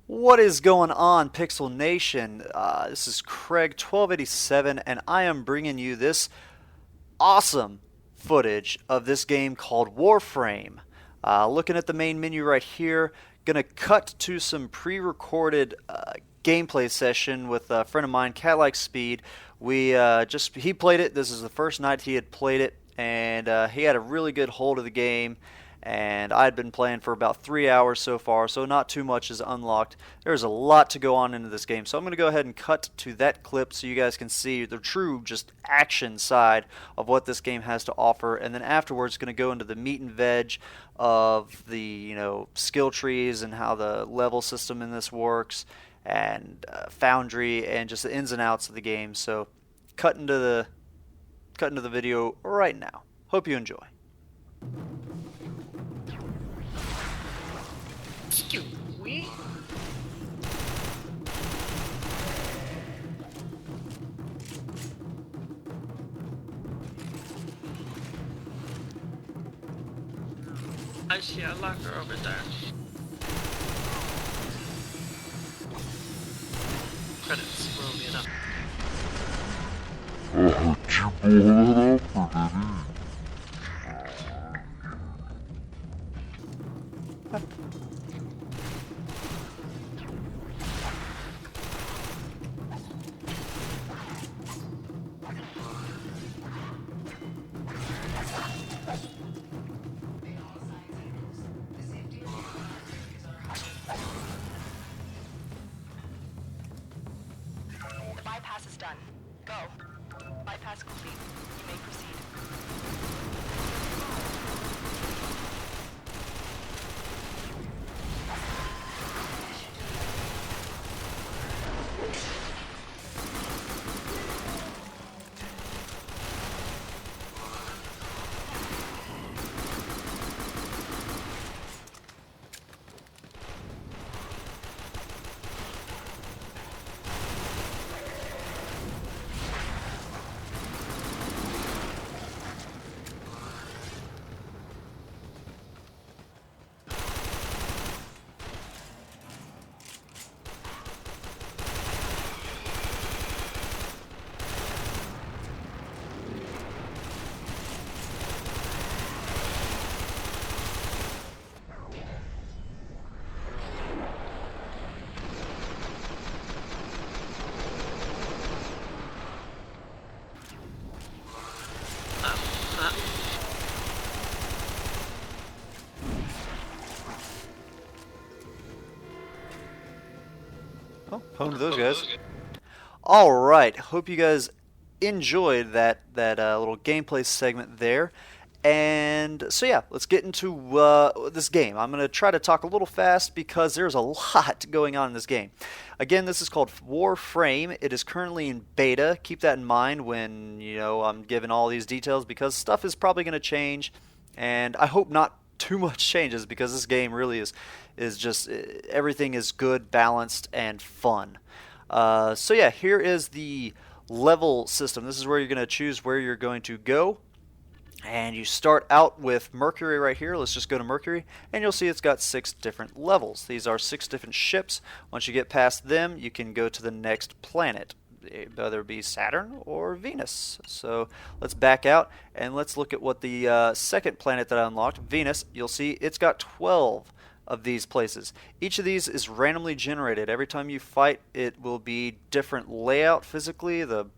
What is going on, Pixel Nation? This is Craig 1287, and I am bringing you this awesome footage of this game called Warframe. Looking at the main menu right here, gonna cut to some pre-recorded gameplay session with a friend of mine, Cat Speed. He played it. This is the first night he had played it, and he had a really good hold of the game. And I'd been playing for about 3 hours so far, so not too much is unlocked. There's a lot to go on into this game, so I'm going to go ahead and cut to that clip so you guys can see the true just action side of what this game has to offer, and then afterwards going to go into the meat and veg of the skill trees and how the level system in this works, and Foundry, and just the ins and outs of the game. So cut into the video right now. Hope you enjoy. Oui. I see a locker over there. Credits rolling up. The bypass is done. Go. Bypass complete. You may proceed. Oh, home to those guys. All right, hope you guys enjoyed that little gameplay segment there. And so yeah, let's get into this game. I'm going to try to talk a little fast because there's a lot going on in this game. Again, this is called Warframe. It is currently in beta. Keep that in mind when I'm giving all these details, because stuff is probably going to change, and I hope not too much changes, because this game really is just everything is good, balanced, and fun. So yeah, here is the level system. This is where you're going to choose where you're going to go. And you start out with Mercury right here. Let's just go to Mercury, and you'll see it's got 6 different levels. These are 6 different ships. Once you get past them, you can go to the next planet, whether it be Saturn or Venus. So let's back out, and let's look at what the second planet that I unlocked, Venus. You'll see it's got 12 of these places. Each of these is randomly generated. Every time you fight, it will be different layout physically. And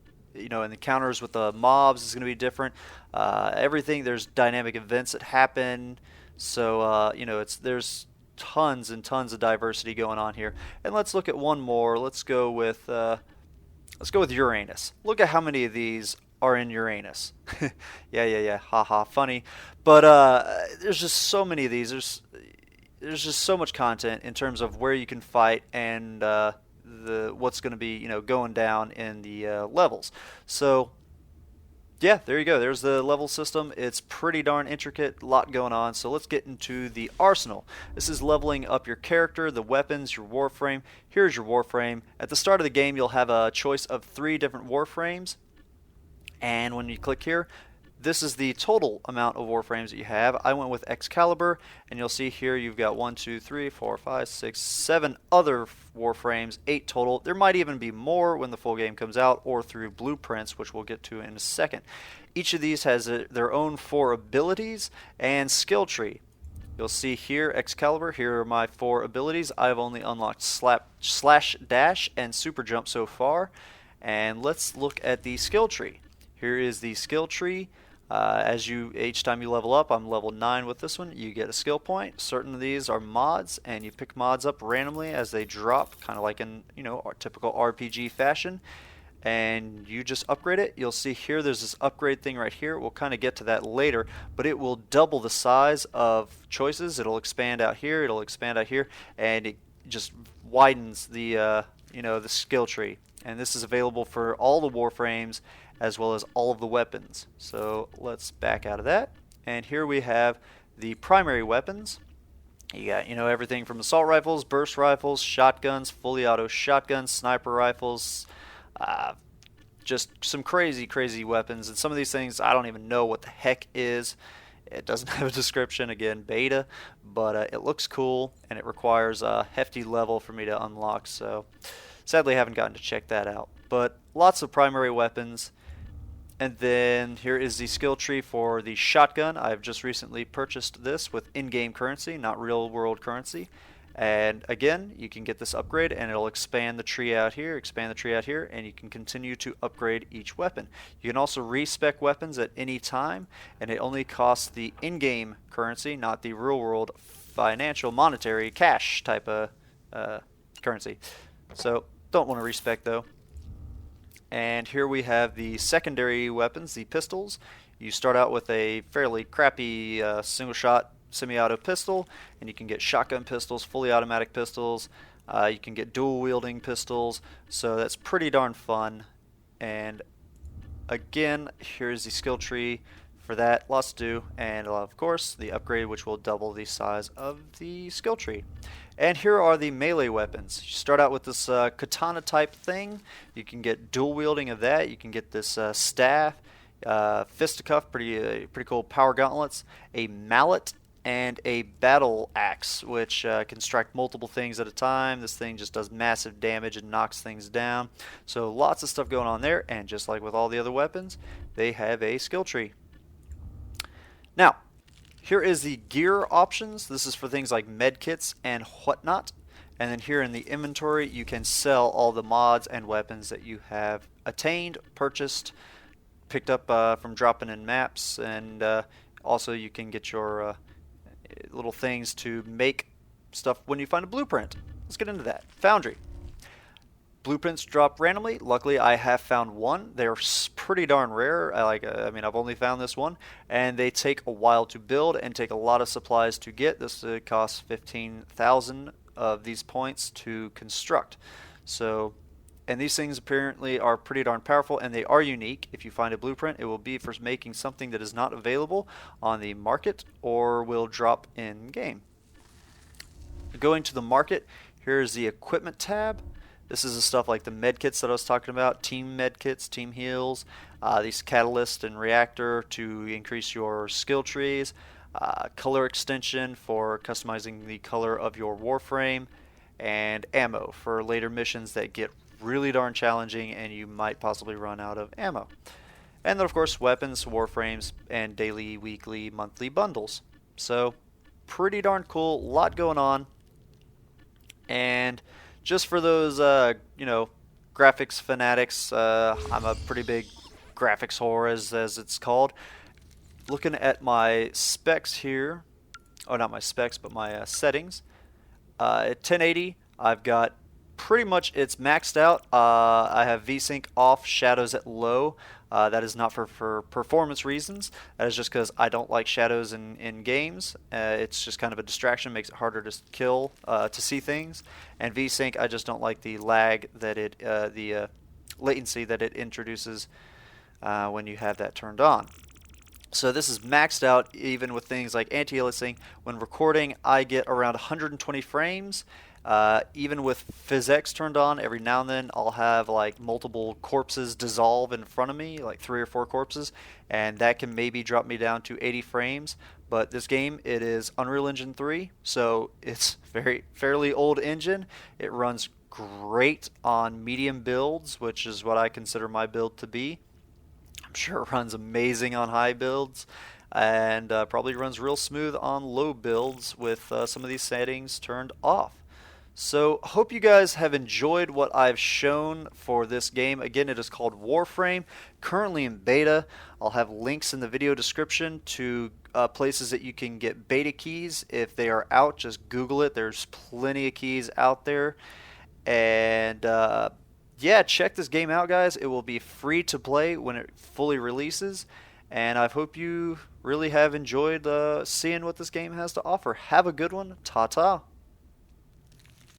the counters with the mobs is going to be different. Everything, there's dynamic events that happen. So there's tons and tons of diversity going on here. And let's look at one more. Let's go with Uranus. Look at how many of these are in Uranus. Yeah. Haha, funny. But there's just so many of these. There's just so much content in terms of where you can fight, and what's going to be going down in the levels. So yeah, there you go. There's the level system. It's pretty darn intricate, a lot going on. So let's get into the arsenal. This is leveling up your character, the weapons, your warframe. Here's your warframe. At the start of the game, you'll have a choice of 3 different warframes, and when you click here, this is the total amount of Warframes that you have. I went with Excalibur, and you'll see here you've got 1, 2, 3, 4, 5, 6, 7 other Warframes, 8 total. There might even be more when the full game comes out, or through blueprints, which we'll get to in a second. Each of these has their own 4 abilities and skill tree. You'll see here Excalibur, here are my 4 abilities. I've only unlocked Slash Dash and Super Jump so far. And let's look at the skill tree. Here is the skill tree. Each time you level up, I'm level 9 with this one, you get a skill point. Certain of these are mods, and you pick mods up randomly as they drop, kind of like in our typical RPG fashion. And you just upgrade it. You'll see here there's this upgrade thing right here. We'll kind of get to that later, but it will double the size of choices. It'll expand out here, it'll expand out here, and it just widens the the skill tree. And this is available for all the Warframes as well as all of the weapons. So let's back out of that. And here we have the primary weapons. You got, everything from assault rifles, burst rifles, shotguns, fully auto shotguns, sniper rifles, just some crazy weapons. And some of these things I don't even know what the heck is. It doesn't have a description, again, beta, but it looks cool, and it requires a hefty level for me to unlock, so sadly I haven't gotten to check that out. But lots of primary weapons. And then here is the skill tree for the shotgun. I've just recently purchased this with in-game currency, not real-world currency. And again, you can get this upgrade, and it'll expand the tree out here, and you can continue to upgrade each weapon. You can also respec weapons at any time, and it only costs the in-game currency, not the real-world financial, monetary, cash type of currency. So don't want to respec though. And here we have the secondary weapons, the pistols. You start out with a fairly crappy single shot semi-auto pistol, and you can get shotgun pistols, fully automatic pistols. You can get dual wielding pistols, so that's pretty darn fun. And again, here's the skill tree for that, lots to do, and of course the upgrade, which will double the size of the skill tree. And here are the melee weapons. You start out with this katana type thing. You can get dual wielding of that. You can get this staff, fisticuff, pretty cool power gauntlets, a mallet, and a battle axe, which can strike multiple things at a time. This thing just does massive damage and knocks things down. So lots of stuff going on there, and just like with all the other weapons, they have a skill tree. Now, here is the gear options. This is for things like medkits and whatnot. And then here in the inventory, you can sell all the mods and weapons that you have attained, purchased, picked up from dropping in maps, and also you can get your little things to make stuff when you find a blueprint. Let's get into that. Foundry. Blueprints drop randomly. Luckily, I have found one. They're pretty darn rare. I've only found this one, and they take a while to build and take a lot of supplies to get. This costs 15,000 of these points to construct. So, and these things apparently are pretty darn powerful, and they are unique. If you find a blueprint, it will be for making something that is not available on the market or will drop in game. Going to the market, here's the equipment tab. This is the stuff like the medkits that I was talking about, team medkits, team heals, these catalyst and reactor to increase your skill trees, color extension for customizing the color of your Warframe, and ammo for later missions that get really darn challenging and you might possibly run out of ammo. And then of course weapons, Warframes, and daily, weekly, monthly bundles. So pretty darn cool, a lot going on. And just for those, graphics fanatics, I'm a pretty big graphics whore, as it's called. Looking at my specs here, oh, not my specs, but my settings. At 1080, I've got pretty much, it's maxed out. I have VSync off, shadows at low. That is not for performance reasons. That is just because I don't like shadows in games. It's just kind of a distraction, makes it harder to kill, to see things. And VSync, I just don't like the lag that the latency that it introduces when you have that turned on. So this is maxed out even with things like anti-aliasing. When recording, I get around 120 frames. Even with PhysX turned on, every now and then I'll have like multiple corpses dissolve in front of me, like 3 or 4 corpses, and that can maybe drop me down to 80 frames. But this game, it is Unreal Engine 3, so it's fairly old engine. It runs great on medium builds, which is what I consider my build to be. I'm sure it runs amazing on high builds, and probably runs real smooth on low builds with some of these settings turned off. So hope you guys have enjoyed what I've shown for this game. Again, it is called Warframe, currently in beta. I'll have links in the video description to places that you can get beta keys. If they are out, just Google it. There's plenty of keys out there. And yeah, check this game out, guys. It will be free to play when it fully releases. And I hope you really have enjoyed seeing what this game has to offer. Have a good one. Ta-ta.